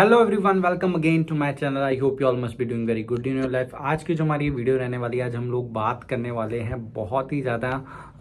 Hello everyone, welcome again to my channel. I hope you all must be doing very good in your life. आज की जो हमारी video रहने वाली है, आज हम लोग बात करने वाले हैं बहुत ही ज़्यादा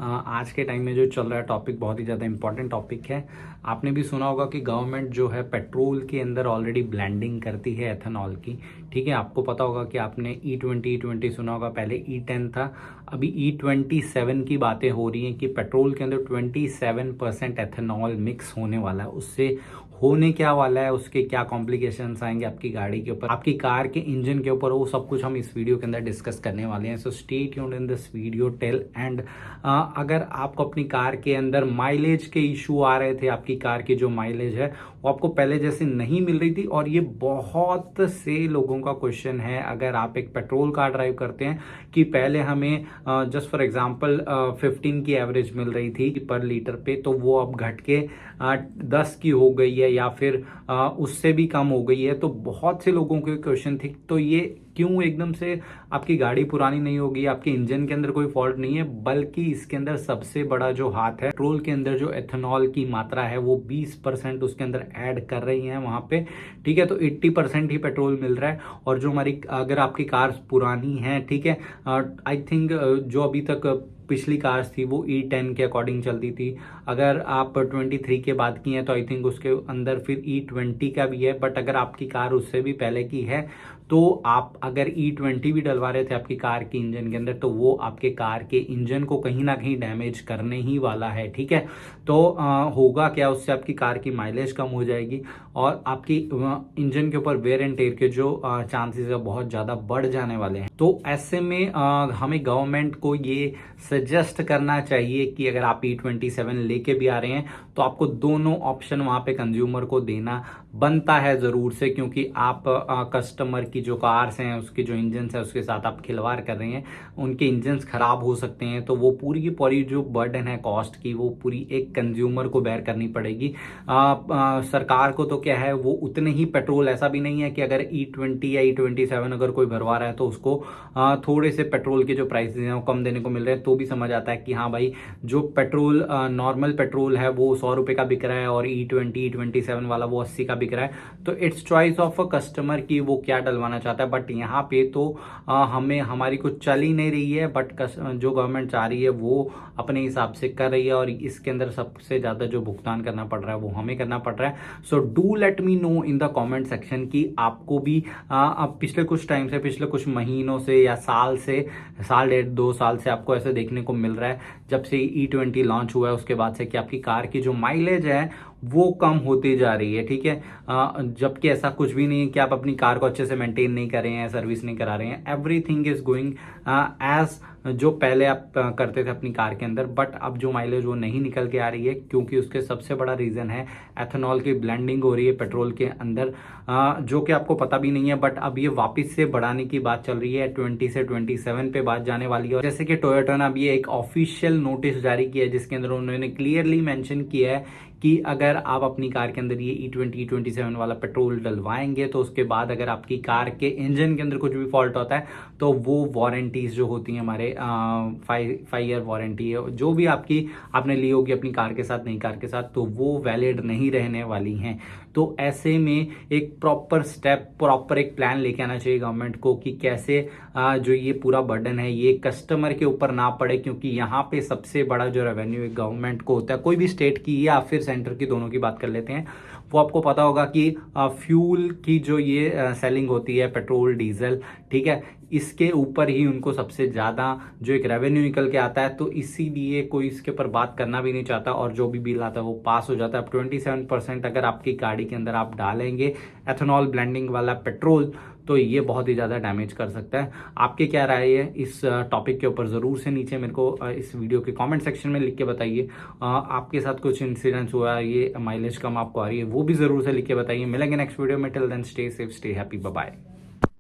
आज के टाइम में जो चल रहा है टॉपिक, बहुत ही ज़्यादा इंपॉर्टेंट टॉपिक है। आपने भी सुना होगा कि गवर्नमेंट जो है पेट्रोल के अंदर ऑलरेडी ब्लेंडिंग करती है एथेनॉल की। ठीक है, आपको पता होगा कि आपने E20 सुना होगा, पहले E10 था, अभी E27 की बातें हो रही हैं कि पेट्रोल के अंदर 27% एथेनॉल मिक्स होने वाला है। उससे होने क्या वाला है, उसके क्या कॉम्प्लिकेशंस आएंगे आपकी गाड़ी के ऊपर, आपकी कार के इंजन के ऊपर, वो सब कुछ हम इस वीडियो के अंदर डिस्कस करने वाले हैं। So stay tuned in this video till and. अगर आपको अपनी कार के अंदर माइलेज के इशू आ रहे थे, आपकी कार की जो माइलेज है वो आपको पहले जैसे नहीं मिल रही थी, और ये बहुत से लोगों का क्वेश्चन है अगर आप एक पेट्रोल कार ड्राइव करते हैं कि पहले हमें जस्ट फॉर एग्जांपल 15 की एवरेज मिल रही थी पर लीटर पे, तो वो अब घट के 10 की हो गई है या फिर उससे भी कम हो गई है। तो बहुत से लोगों के क्वेश्चन थे, तो ये क्यों एकदम से आपकी गाड़ी पुरानी नहीं होगी, आपके इंजन के अंदर कोई फॉल्ट नहीं है, बल्कि इसके अंदर सबसे बड़ा जो हाथ है, पेट्रोल के अंदर जो एथेनॉल की मात्रा है वो 20% उसके अंदर ऐड कर रही है वहां पे। ठीक है, तो 80% ही पेट्रोल मिल रहा है। और जो हमारी, अगर आपकी कार पुरानी है, ठीक है, आई थिंक जो अभी तक पिछली कार्स थी वो E10 के अकॉर्डिंग चलती थी। अगर आप 23 के बाद की हैं तो आई थिंक उसके अंदर फिर E20 का भी है। बट अगर आपकी कार उससे भी पहले की है तो आप अगर E20 भी डलवा रहे थे आपकी कार के इंजन के अंदर, तो वो आपके कार के इंजन को कहीं ना कहीं डैमेज करने ही वाला है। ठीक है, तो होगा क्या, उससे आपकी कार की माइलेज कम हो जाएगी और आपकी इंजन के ऊपर वेयर एंड टेयर के जो चांसेस है बहुत ज़्यादा बढ़ जाने वाले हैं। तो ऐसे में हमें गवर्नमेंट को ये सजेस्ट करना चाहिए कि अगर आप E27 लेके भी आ रहे हैं तो आपको दोनों ऑप्शन वहां पे कंज्यूमर को देना बनता है जरूर से, क्योंकि आप कस्टमर की जो कार्स हैं, उसके जो इंजन है, उसके साथ आप खिलवाड़ कर रहे हैं, उनके इंजन खराब हो सकते हैं। तो वो पूरी की पूरी जो बर्डन है कॉस्ट की, वो पूरी एक कंज्यूमर को बेयर करनी पड़ेगी। सरकार को तो क्या है, वो उतने ही पेट्रोल, ऐसा भी नहीं है कि अगर E20 या E27 अगर कोई भरवा रहा है तो उसको थोड़े से पेट्रोल के जो प्राइसेस हैं वो कम देने को मिल रहे हैं, तो भी समझ आता है कि हाँ भाई, जो पेट्रोल नॉर्मल पेट्रोल है वो 100 रुपए का बिक रहा है और E27 वाला वो 80 का बिक रहा है। तो it's choice of a customer की वो क्या डलवाना चाहता है। बट यहाँ पे तो हमें, हमारी कुछ चल ही नहीं रही है, बट जो गवर्नमेंट चाह रही है वो अपने हिसाब से कर रही है, और इसके अंदर सबसे ज्यादा जो भुगतान करना पड़ रहा है वो हमें करना पड़ रहा है। So do let me know in the comment section कि आपको भी अब पिछले कुछ टाइम से, पिछले कुछ महीनों से या साल से, साल 1.5-2 साल से आपको ऐसे देखने को मिल रहा है, जब से E20 लॉन्च हुआ है उसके बाद से, कि आपकी कार की जो माइलेज है वो कम होती जा रही है। ठीक है, जबकि ऐसा कुछ भी नहीं है कि आप अपनी कार को अच्छे से मेंटेन नहीं कर रहे हैं, सर्विस नहीं करा रहे हैं। एवरीथिंग इज गोइंग एज जो पहले आप करते थे अपनी कार के अंदर, बट अब जो माइलेज वो नहीं निकल के आ रही है, क्योंकि उसके सबसे बड़ा रीजन है एथेनॉल की ब्लेंडिंग हो रही है पेट्रोल के अंदर, जो कि आपको पता भी नहीं है। बट अब ये वापस से बढ़ाने की बात चल रही है, 20 से 27 पे बात जाने वाली है। और जैसे कि टोयोटा ने अभी एक ऑफिशियल नोटिस जारी किया है, जिसके अंदर उन्होंने क्लियरली मेंशन किया है कि अगर आप अपनी कार के अंदर ये E20 E27 वाला पेट्रोल डलवाएंगे तो उसके बाद अगर आपकी कार के इंजन के अंदर कुछ भी फॉल्ट होता है तो वो वारंटीज जो होती हैं हमारे 5 ईयर वारंटी है, जो भी आपने ली होगी अपनी कार के साथ, नई कार के साथ, तो वो वैलिड नहीं रहने वाली हैं। तो ऐसे में एक प्रॉपर स्टेप, प्रॉपर एक प्लान लेके आना चाहिए गवर्नमेंट को कि कैसे जो ये पूरा बर्डन है ये कस्टमर के ऊपर ना पड़े, क्योंकि यहाँ पे सबसे बड़ा जो रेवेन्यू एक गवर्नमेंट को होता है, कोई भी स्टेट की या फिर सेंटर की, दोनों की बात कर लेते हैं। वो आपको पता होगा कि फ्यूल की जो ये सेलिंग होती है, पेट्रोल डीजल, ठीक है, इसके ऊपर ही उनको सबसे ज़्यादा जो एक रेवेन्यू निकल के आता है। तो इसीलिए कोई इसके ऊपर बात करना भी नहीं चाहता, और जो भी बिल आता है वो पास हो जाता है। अब 27% अगर आपकी गाड़ी के अंदर आप डालेंगे एथेनॉल ब्लेंडिंग वाला पेट्रोल, तो ये बहुत ही ज़्यादा डैमेज कर सकता है। आपके क्या राय है इस टॉपिक के ऊपर, ज़रूर से नीचे मेरे को इस वीडियो के कमेंट सेक्शन में लिख के बताइए। आपके साथ कुछ इंसिडेंट्स हुआ है, ये माइलेज कम आपको आ रही है, वो भी ज़रूर से लिख के बताइए। मिलेंगे नेक्स्ट वीडियो में, till then stay safe, stay happy, bye bye.